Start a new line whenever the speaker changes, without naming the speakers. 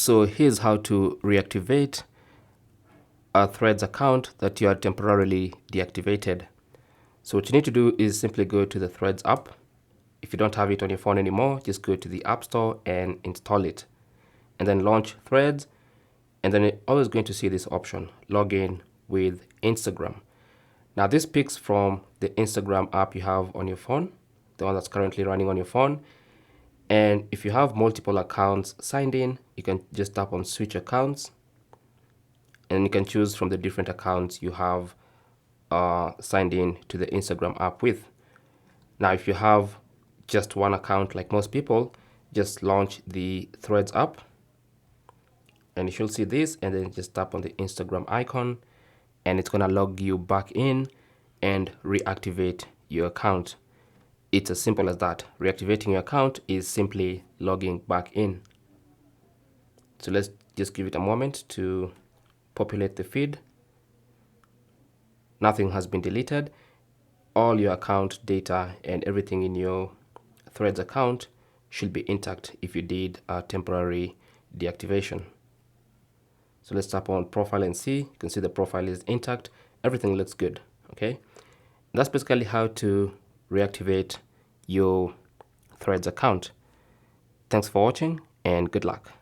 So here's how to reactivate a Threads account that you are temporarily deactivated. So what you need to do is simply go to the Threads app. If you don't have it on your phone anymore, just go to the App Store and install it. And then launch Threads. And then you're always going to see this option, log in with Instagram. Now this picks from the Instagram app you have on your phone, the one that's currently running on your phone. And if you have multiple accounts signed in, you can just tap on switch accounts. And you can choose from the different accounts you have signed in to the Instagram app with. Now, if you have just one account like most people, just launch the Threads app and you should see this, and then just tap on the Instagram icon and it's gonna log you back in and reactivate your account. It's as simple as that. Reactivating your account is simply logging back in. So let's just give it a moment to populate the feed. Nothing has been deleted. All your account data and everything in your Threads account should be intact if you did a temporary deactivation. So let's tap on profile and see. You can see the profile is intact. Everything looks good. Okay. That's basically how to reactivate your Threads account. Thanks for watching and good luck.